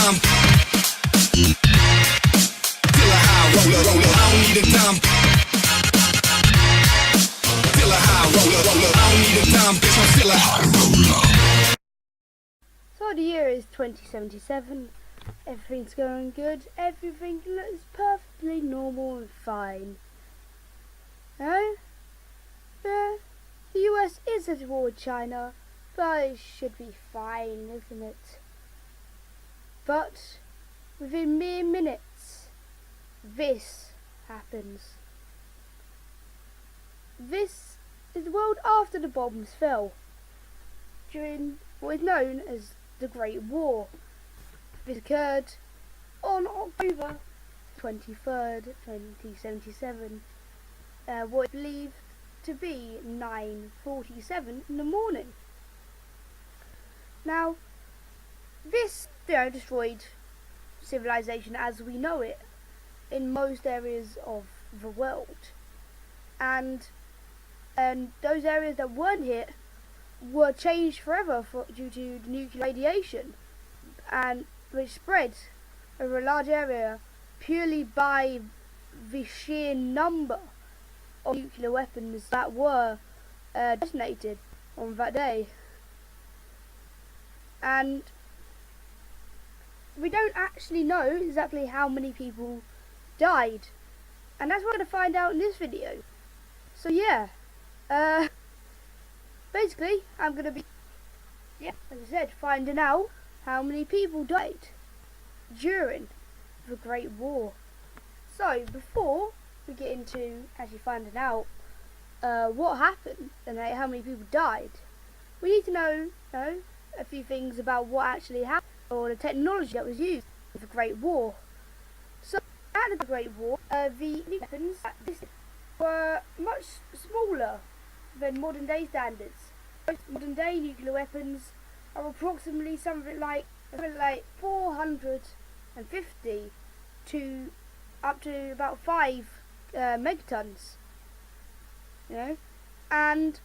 dime. Feel a high roller, roller. I don't need a dime. Feel a high roller, roller. I don't need a dime, bitch. I'm still a high roller. So the year is 2077. Everything's going good. Everything looks perfectly normal and fine. No? Yeah. The US is at war with China, but it should be fine, isn't it? But within mere minutes, this happens. This is the world after the bombs fell, during what is known as the Great War. This occurred on October 23rd, 2077, what is believed to be 9:47 in the morning. Now, this destroyed civilization as we know it in most areas of the world, and those areas that weren't hit were changed forever due to the nuclear radiation, and which spread over a large area purely by the sheer number of nuclear weapons that were detonated on that day. And we don't actually know exactly how many people died, and that's what we're going to find out in this video. So yeah, basically I'm going to be, as I said, finding out how many people died during the Great War. So before we get into actually finding out what happened and how many people died, we need to know a few things about what actually happened, or the technology that was used for the Great War. So at the Great War, the weapons that existed were much smaller than modern day standards. Most modern day nuclear weapons are approximately something like 450 to up to about 5 megatons, and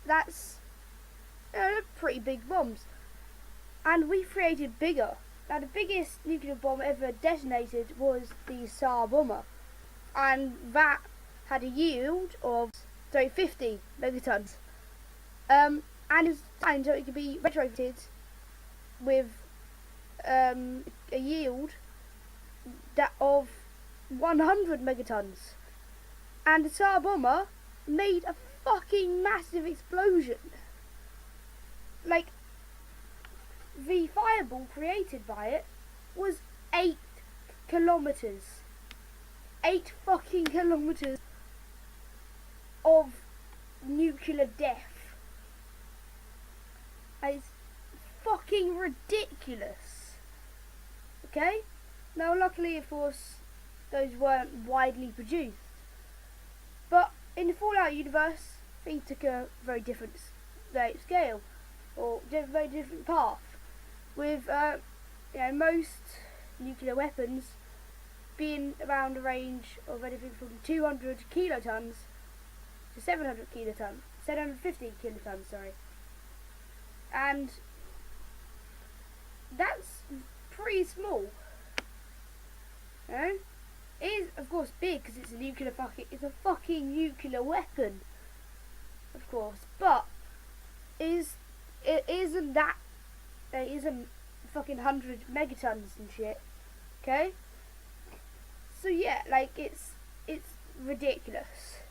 that's pretty big bombs. And we created bigger. Now the biggest nuclear bomb ever detonated was the Tsar bomber, and that had a yield of 50 megatons. And it's designed so it could be retrofitted with a yield of 100 megatons. And the Tsar bomber made a fucking massive explosion. Like, the fireball created by it was 8 kilometers. 8 fucking kilometers of nuclear death. It's fucking ridiculous. Okay? Now luckily, of course, those weren't widely produced. But in the Fallout universe, things took a very different scale, or very different path. With most nuclear weapons being around a range of anything from 200 kilotons to 750 kilotons, sorry. And that's pretty small. It is, of course, big because it's it's a fucking nuclear weapon, of course. But it isn't fucking 100 megatons and shit. Okay. So yeah, like it's ridiculous.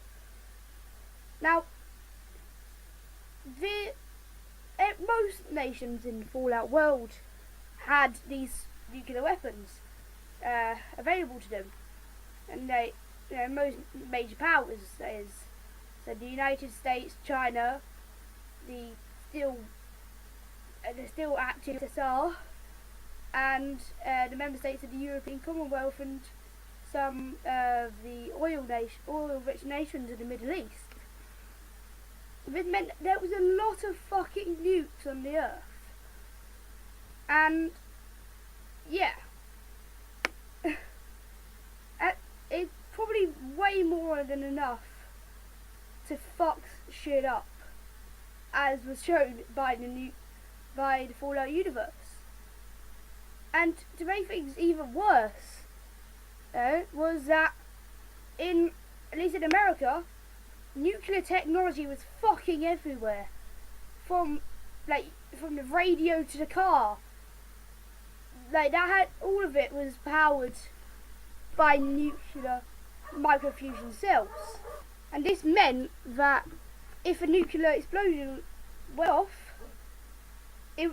Now, most nations in the Fallout world had these nuclear weapons available to them, and most major powers, so the United States, China, the still active USSR, and the member states of the European Commonwealth, and some of the oil-rich nations of the Middle East. This meant there was a lot of fucking nukes on the earth. And yeah, it's probably way more than enough to fuck shit up, as was shown by the Fallout universe. And to make things even worse, was that at least in America, nuclear technology was fucking everywhere. From the radio to the car. All of it was powered by nuclear microfusion cells. And this meant that if a nuclear explosion went off,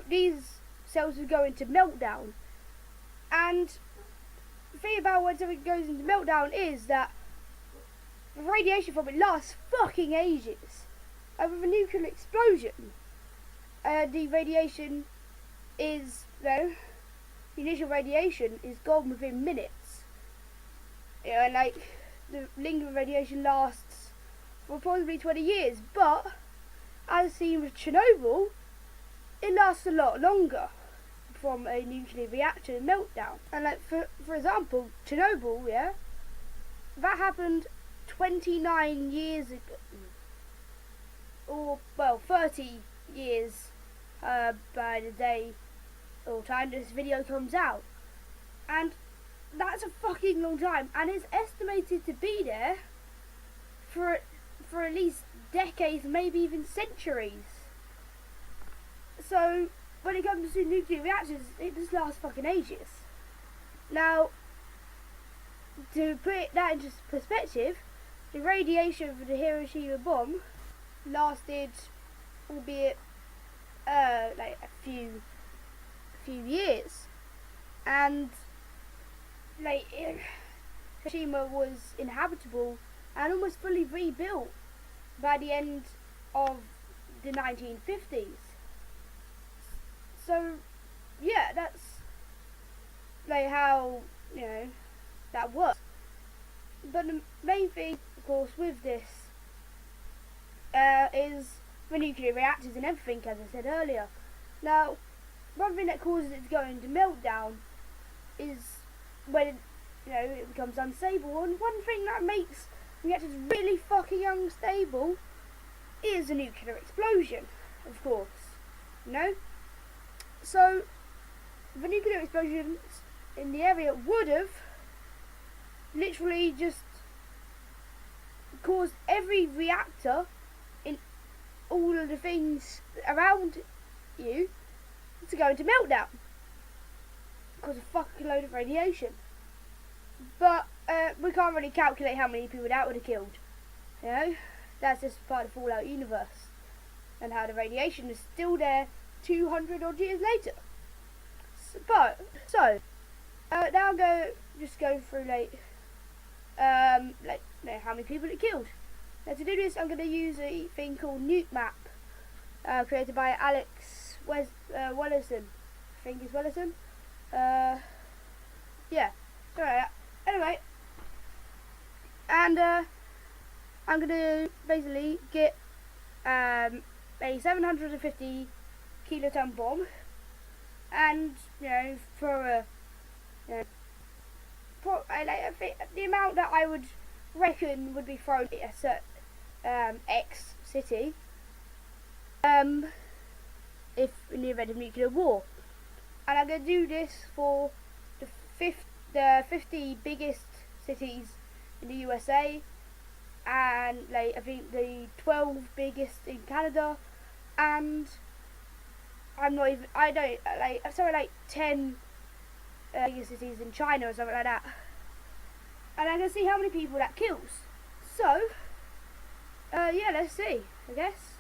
these cells would go into meltdown. And the thing about when something goes into meltdown is that the radiation from it lasts fucking ages. And with a nuclear explosion, the radiation is, the initial radiation is gone within minutes. And the lingering radiation lasts for probably 20 years, but as seen with Chernobyl, it lasts a lot longer from a nuclear reactor meltdown. And for example, Chernobyl, that happened 29 years ago, or 30 years by the day or time this video comes out, and that's a fucking long time, and it's estimated to be there for at least decades, maybe even centuries. So when it comes to nuclear reactors, it just lasts fucking ages. Now, to put that into perspective, the radiation for the Hiroshima bomb lasted, albeit a few years, and Hiroshima was inhabitable and almost fully rebuilt by the end of the 1950s. So yeah, that's how that works. But the main thing, of course, with this is the nuclear reactors and everything, as I said earlier. Now, one thing that causes it to go into meltdown is when it becomes unstable, and one thing that makes reactors really fucking unstable is a nuclear explosion, of course. So the nuclear explosions in the area would have literally just caused every reactor in all of the things around you to go into meltdown because of a fucking load of radiation. But we can't really calculate how many people that would have killed. That's just part of the Fallout universe, and how the radiation is still there 200 odd years later. So now I'm going to just go through how many people it killed. Now to do this, I'm going to use a thing called Nuke Map, created by Alex Wellerson. I think it's Wellerson. Yeah. Sorry. Anyway, and I'm going to basically get a 750 kiloton bomb, and for I think the amount that I would reckon would be thrown at a certain X city, if in the event of nuclear war. And I'm going to do this for the 50 biggest cities in the USA, and I think the 12 biggest in Canada, and something like 10 biggest cities in China or something like that. And I'm going to see how many people that kills. So, yeah, let's see, I guess.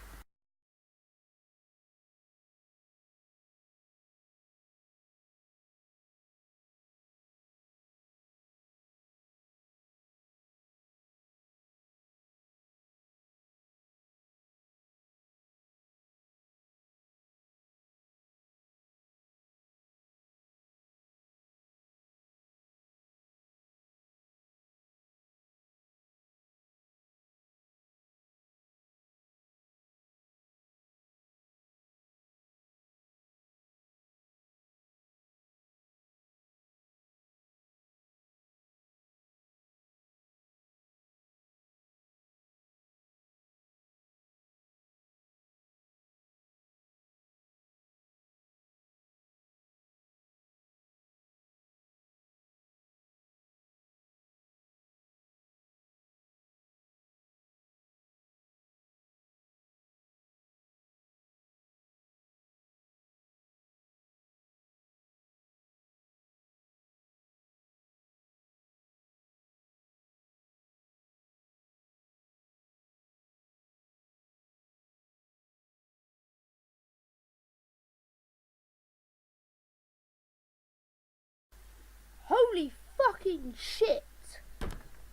fucking shit.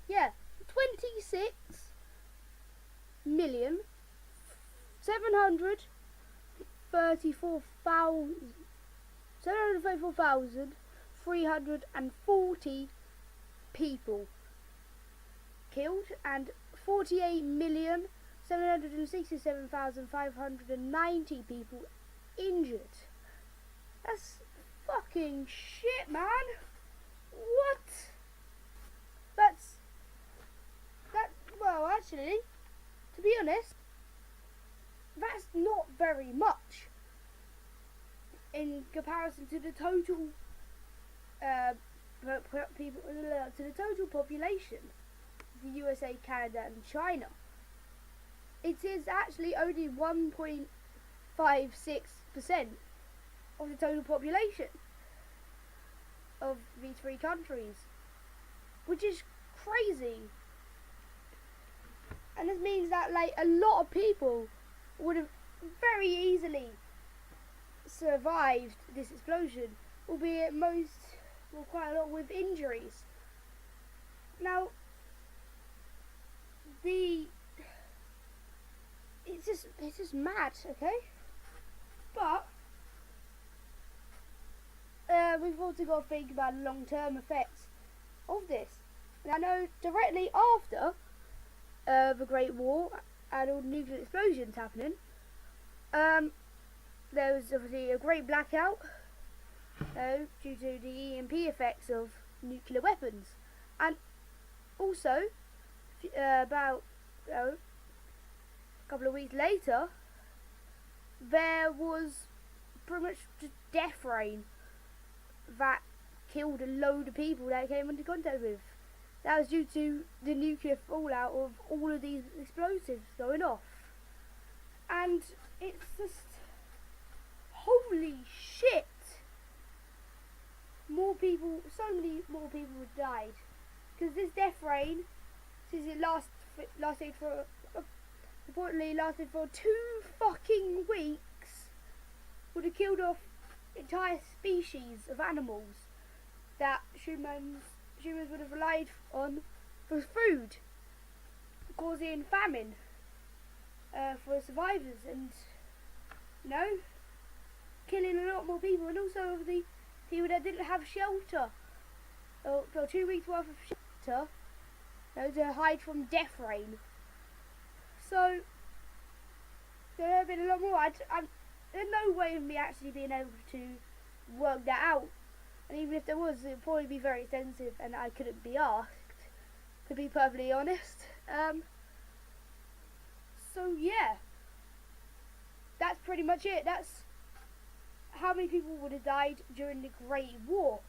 Yeah, 26,734,340 people killed and 48,767,590 people injured. That's fucking shit, man. What? Well, actually, to be honest, that's not very much in comparison to the total population of the USA, Canada, and China. It is actually only 1.56% of the total population of these three countries, which is crazy. And this means that like a lot of people would have very easily survived this explosion, albeit quite a lot with injuries. Now, it's just mad, okay? But we've also got to think about long-term effects of this. And I know directly after the Great War and all the nuclear explosions happening, there was obviously a great blackout due to the EMP effects of nuclear weapons, and also about a couple of weeks later there was pretty much just death rain that killed a load of people that it came into contact with. That was due to the nuclear fallout of all of these explosives going off. And it's just, holy shit! So many more people have died. Because this death rain, since it lasted for 2 fucking weeks, would have killed off entire species of animals that humans would have relied on for food, causing famine for survivors, and killing a lot more people, and also the people that didn't have shelter, or 2 weeks worth of shelter, to hide from death rain. So there have been a lot more. There's no way of me actually being able to work that out. And even if there was, it would probably be very expensive, and I couldn't be asked, to be perfectly honest. So yeah, that's pretty much it. That's how many people would have died during the Great War.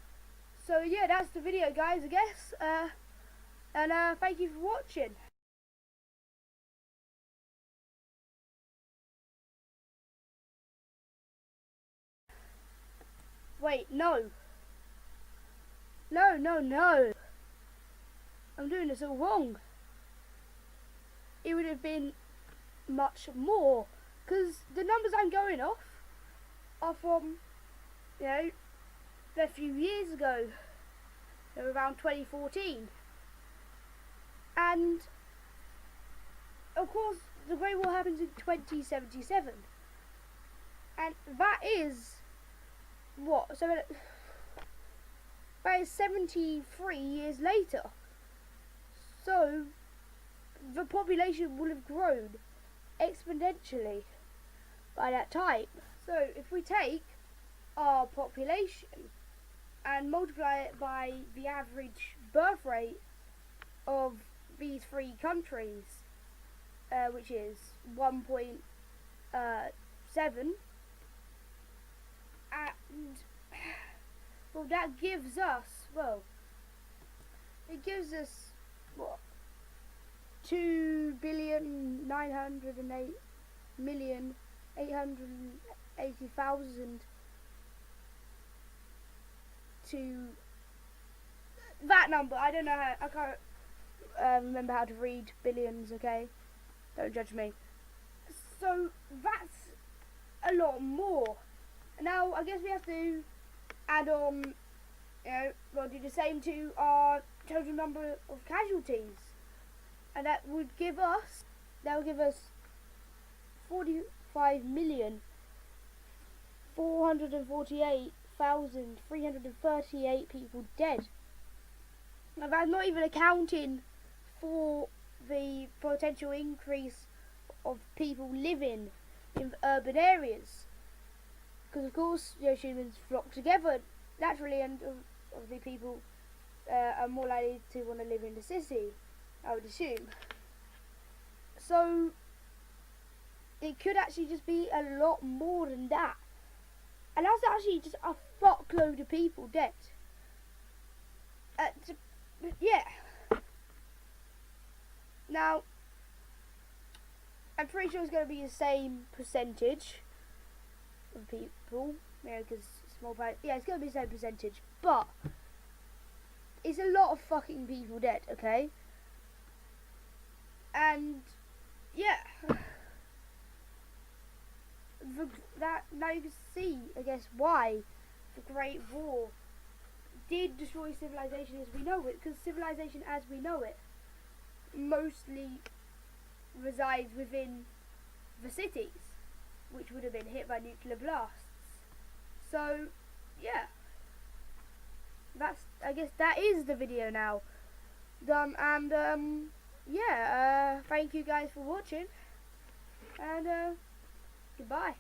So yeah, that's the video, guys, I guess. And thank you for watching. Wait, no. No. I'm doing this all wrong. It would have been much more, because the numbers I'm going off are from, a few years ago. They were around 2014. And, of course, the Great War happens in 2077. And that is, what? So that is 73 years later. So the population will have grown exponentially by that time. So if we take our population and multiply it by the average birth rate of these three countries, which is 1.7, and well, that gives us, it gives us what, 2,908,880,000 to that number. I don't know how, I can't remember how to read billions, okay? Don't judge me. So that's a lot more. Now I guess we have to add on Will do the same to our total number of casualties, and that will give us 45,448,338 people dead. Now that's not even accounting for the potential increase of people living in urban areas, because of course humans flock together naturally, and obviously people are more likely to want to live in the city, I would assume. So it could actually just be a lot more than that, and that's actually just a fuckload of people dead. Yeah. Now, I'm pretty sure it's going to be the same percentage of people, because small part. Yeah, it's going to be the same percentage, but it's a lot of fucking people dead, okay? And yeah, now you can see, I guess, why the Great War did destroy civilization as we know it, because civilization as we know it mostly resides within the cities, which would have been hit by nuclear blasts. So yeah, I guess that is the video now done, and thank you guys for watching, and goodbye.